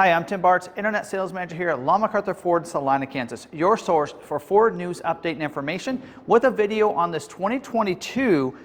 Hi, I'm Tim Bartz, Internet Sales Manager here at McArthur Ford, Salina, Kansas, your source for Ford news, update, and information with a video on this 2022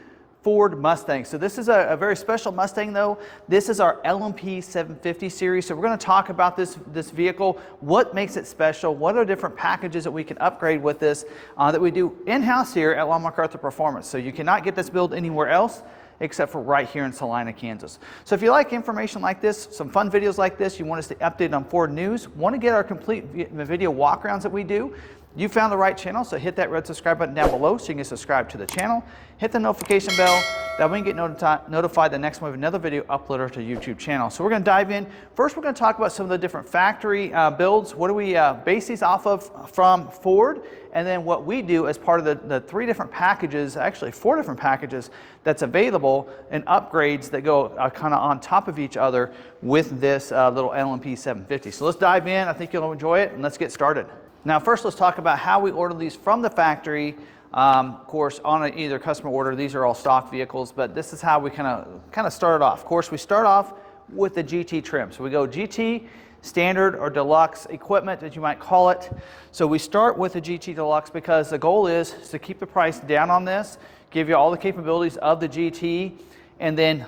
Ford Mustang. So this is a very special Mustang though. This is our LMP750 series. So we're going to talk about this vehicle, what makes it special, what are different packages that we can upgrade with this that we do in-house here at McArthur Performance. So you cannot get this build anywhere else except for right here in Salina, Kansas. So if you like information like this, some fun videos like this, you want us to update on Ford news, want to get our complete video walkarounds that we do, you found the right channel, so hit that red subscribe button down below so you can subscribe to the channel. Hit the notification bell, that way you can get notified the next time we have another video uploaded to YouTube channel. So we're going to dive in. First, we're going to talk about some of the different factory builds. What do we base these off of from Ford? And then what we do as part of the three different packages, actually 4 different packages that's available and upgrades that go kind of on top of each other with this little LMP750. So let's dive in. I think you'll enjoy it, and let's get started. Now first, let's talk about how we order these from the factory. Of course, on either customer order, these are all stock vehicles, but this is how we kind of started off. Of course, we start off with the GT trim. So we go GT, standard or deluxe equipment, as you might call it. So we start with the GT deluxe because the goal is to keep the price down on this, give you all the capabilities of the GT, and then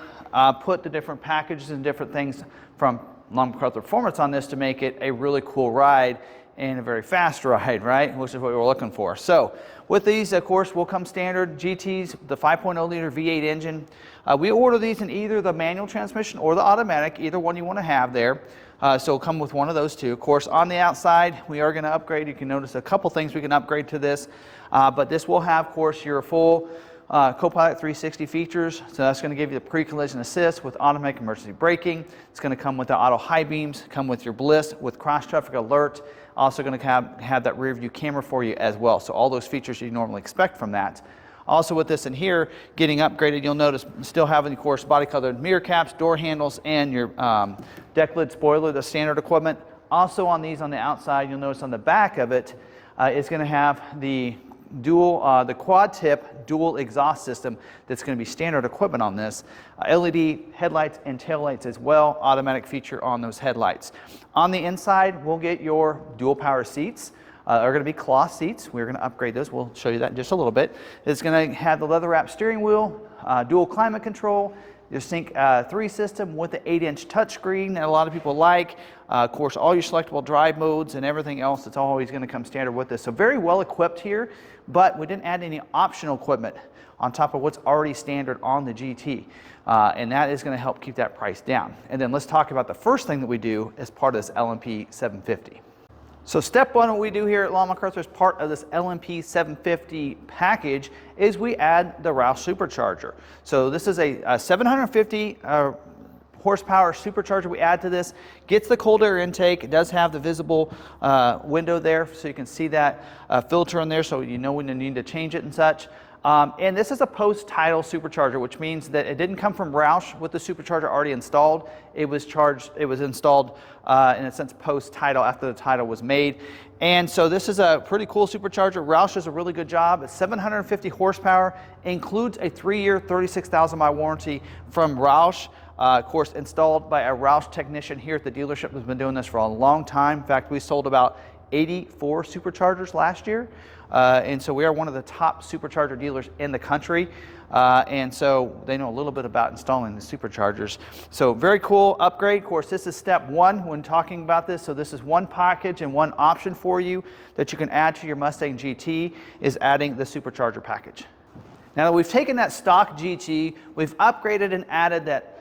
put the different packages and different things from McArthur Performance on this to make it a really cool ride and a very fast ride, right? Which is what we were looking for. So with these, of course, will come standard GTs, the 5.0 liter V8 engine. We order these in either the manual transmission or the automatic, either one you want to have there. So it'll come with one of those two. Of course, on the outside, we are going to upgrade. You can notice a couple things we can upgrade to this, but this will have, of course, your full Copilot 360 features. So that's going to give you the pre-collision assist with automatic emergency braking. It's going to come with the auto high beams, come with your bliss, with cross traffic alert. Also going to have that rear view camera for you as well. So all those features you normally expect from that. Also with this in here, getting upgraded, you'll notice still having, of course, body colored mirror caps, door handles, and your deck lid spoiler, the standard equipment. Also on these on the outside, you'll notice on the back of it, it's going to have the the quad tip dual exhaust system that's going to be standard equipment on this. LED headlights and taillights as well, automatic feature on those headlights. On the inside, we'll get your dual power seats. Are going to be cloth seats. We're going to upgrade those. We'll show you that in just a little bit. It's going to have the leather wrap steering wheel, dual climate control, your Sync 3 system with the 8-inch touchscreen that a lot of people like. Of course, all your selectable drive modes and everything else, it's always going to come standard with this. So very well equipped here, but we didn't add any optional equipment on top of what's already standard on the GT. And that is going to help keep that price down. And then let's talk about the first thing that we do as part of this LMP750. So step one, what we do here at McArthur as part of this LMP750 package is we add the Roush supercharger. So this is a 750 horsepower supercharger we add to this. Gets the cold air intake. It does have the visible window there, so you can see that filter in there, so you know when you need to change it and such. And this is a post-tidal supercharger, which means that it didn't come from Roush with the supercharger already installed. It was installed in a sense post-tidal after the tidal was made. And so this is a pretty cool supercharger. Roush does a really good job. It's 750 horsepower, includes a 3-year, 36,000 mile warranty from Roush. Of course, installed by a Roush technician here at the dealership who's been doing this for a long time. In fact, we sold about 84 superchargers last year. And so we are one of the top supercharger dealers in the country. And so they know a little bit about installing the superchargers. So very cool upgrade. Of course, this is step one when talking about this. So this is one package and one option for you that you can add to your Mustang GT is adding the supercharger package. Now that we've taken that stock GT, we've upgraded and added that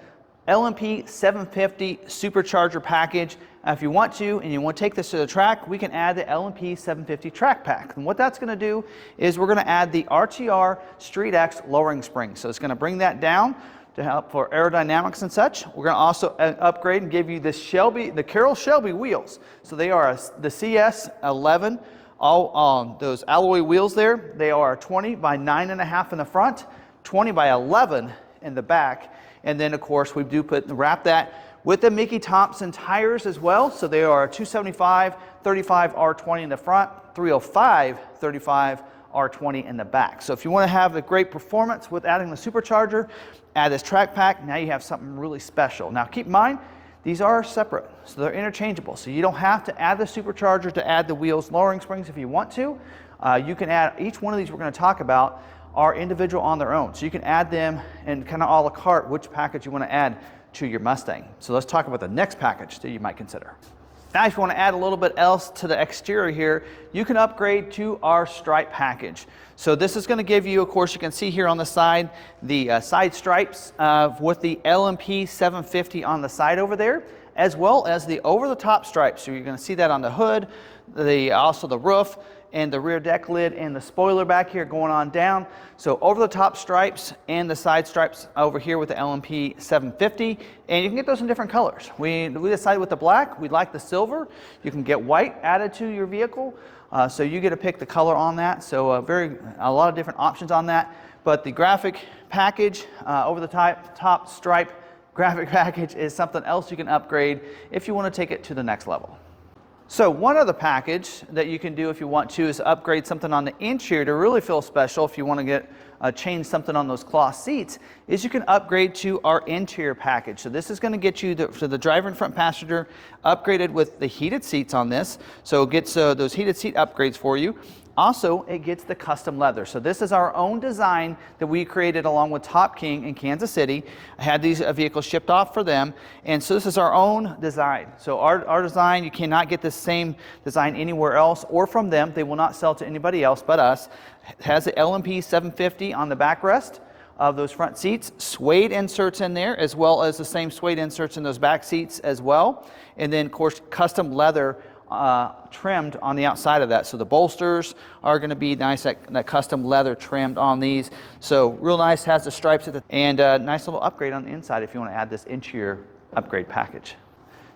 LMP750 supercharger package. If you want to, and you want to take this to the track, we can add the LMP750 track pack. And what that's going to do is we're going to add the RTR Street X lowering spring. So it's going to bring that down to help for aerodynamics and such. We're going to also upgrade and give you the Carroll Shelby wheels. So they are the CS11, all those alloy wheels there. They are 20 by 9.5 in the front, 20 by 11 in the back. And then, of course, we do wrap that with the Mickey Thompson tires as well. So they are 275 35 R20 in the front, 305 35 R20 in the back. So if you want to have a great performance with adding the supercharger, add this track pack, now you have something really special. Now keep in mind, These are separate, so they're interchangeable. So you don't have to add the supercharger to add the wheels lowering springs if you want to. You can add each one of these we're going to talk about are individual on their own. So you can add them and kind of a la carte which package you want to add to your Mustang. So let's talk about the next package that you might consider. Now if you want to add a little bit else to the exterior here, you can upgrade to our stripe package. So this is going to give you, of course, you can see here on the side, the side stripes with the LMP750 on the side over there, as well as the over-the-top stripes. So you're going to see that on the hood, also the roof, and the rear deck lid and the spoiler back here going on down. So over the top stripes and the side stripes over here with the LMP 750, and you can get those in different colors. We decided with the black, we like the silver. You can get white added to your vehicle, so you get to pick the color on that. So a lot of different options on that. But the graphic package, over the top stripe graphic package is something else you can upgrade if you want to take it to the next level. So one other package that you can do if you want to is upgrade something on the interior to really feel special. If you want to get change something on those cloth seats, is you can upgrade to our interior package. So this is going to get you to the driver and front passenger upgraded with the heated seats on this. So it gets those heated seat upgrades for you. Also, it gets the custom leather. So this is our own design that we created along with Top King in Kansas City. I had these vehicles shipped off for them. And so this is our own design. So our design, you cannot get the same design anywhere else or from them. They will not sell to anybody else but us. It has the LMP 750 on the backrest of those front seats, suede inserts in there, as well as the same suede inserts in those back seats as well. And then, of course, custom leather trimmed on the outside of that. So the bolsters are going to be nice, that custom leather trimmed on these. So real nice, has the stripes at the, and a nice little upgrade on the inside if you want to add this interior upgrade package.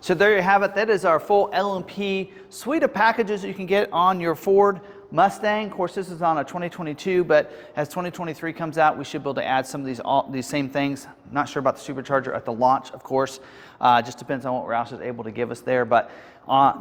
So there you have it. That is our full LMP suite of packages that you can get on your Ford Mustang. Of course, this is on a 2022, but as 2023 comes out, we should be able to add some of these same things. Not sure about the supercharger at the launch, of course. Just depends on what Roush is able to give us there, but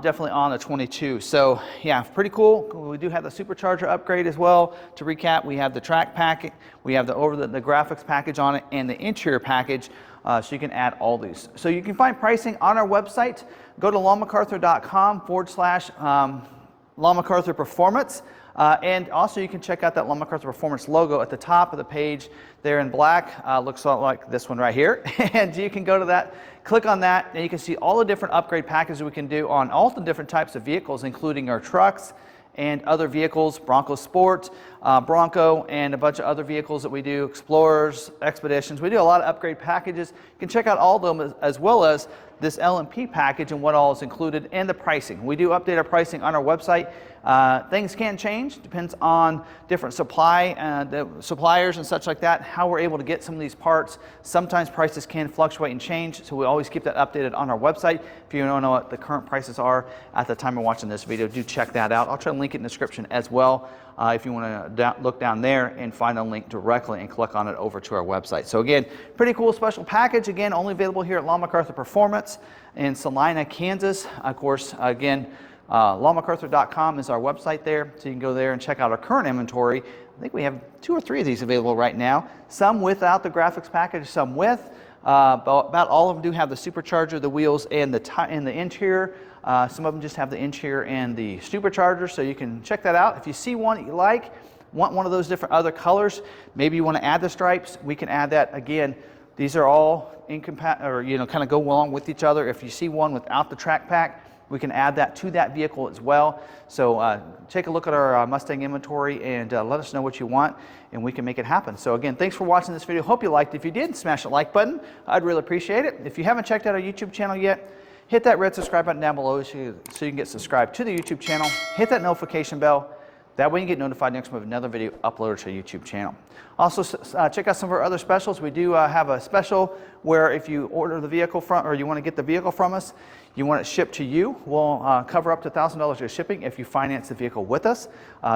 definitely on the 22. So yeah, pretty cool. We do have the supercharger upgrade as well. To recap, we have the track package, we have the graphics package on it, and the interior package. So you can add all these. So you can find pricing on our website. Go to lawmcarthur.com/LawMcArthur Performance. And also you can check out that Law McArthur Performance logo at the top of the page there in black. Looks like this one right here. And you can go to that, click on that, and you can see all the different upgrade packages we can do on all the different types of vehicles, including our trucks and other vehicles, Bronco Sport, Bronco, and a bunch of other vehicles that we do, Explorers, Expeditions. We do a lot of upgrade packages. You can check out all of them as well as this LMP package and what all is included and the pricing. We do update our pricing on our website. Things can change, depends on different the suppliers and such like that, how we're able to get some of these parts. Sometimes prices can fluctuate and change, so we always keep that updated on our website. If you don't know what the current prices are at the time of watching this video, do check that out. I'll try to link it in the description as well. If you want to look down there and find a link directly and click on it over to our website. So again, pretty cool special package. Again, only available here at Law McArthur Performance in Salina, Kansas. Of course, again, lawmcarthur.com is our website there. So you can go there and check out our current inventory. I think we have 2 or 3 of these available right now. Some without the graphics package, some with. But about all of them do have the supercharger, the wheels, and the interior. Some of them just have the interior and the supercharger, so you can check that out. If you see one that you like, want one of those different other colors, maybe you want to add the stripes, we can add that. Again, these are all incompatible, or kind of go along with each other. If you see one without the track pack, we can add that to that vehicle as well. So take a look at our Mustang inventory and let us know what you want, and we can make it happen. So again, thanks for watching this video. Hope you liked it. If you did, smash the like button. I'd really appreciate it. If you haven't checked out our YouTube channel yet, hit that red subscribe button down below so you can get subscribed to the YouTube channel. Hit that notification bell. That way you get notified next time we have another video uploaded to our YouTube channel. Also, check out some of our other specials. We do have a special where if you order the vehicle or you want to get the vehicle from us, you want it shipped to you, we'll cover up to $1,000 of shipping if you finance the vehicle with us.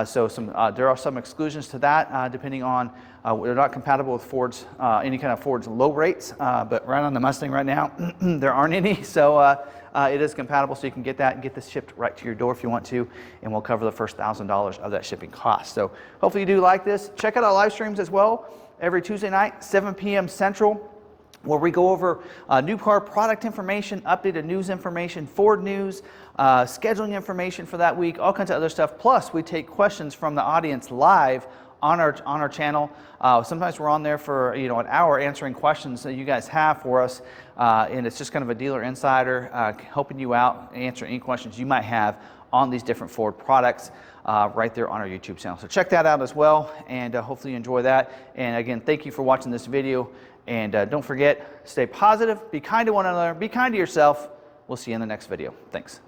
So there are some exclusions to that depending on, they're not compatible with Ford's, any kind of Ford's low rates, but right on the Mustang right now, there aren't any. So it is compatible, so you can get that and get this shipped right to your door if you want to, and we'll cover the first $1,000 of that shipping cost. So hopefully you do like this. Check out our live streams as well every Tuesday night, 7 p.m. Central. where we go over new car product information, updated news information, Ford news, scheduling information for that week, all kinds of other stuff. Plus, we take questions from the audience live on our channel. Sometimes we're on there for an hour answering questions that you guys have for us, and it's just kind of a dealer insider helping you out, answer any questions you might have on these different Ford products right there on our YouTube channel. So check that out as well, and hopefully you enjoy that. And again, thank you for watching this video. And don't forget, stay positive, be kind to one another, be kind to yourself. We'll see you in the next video. Thanks.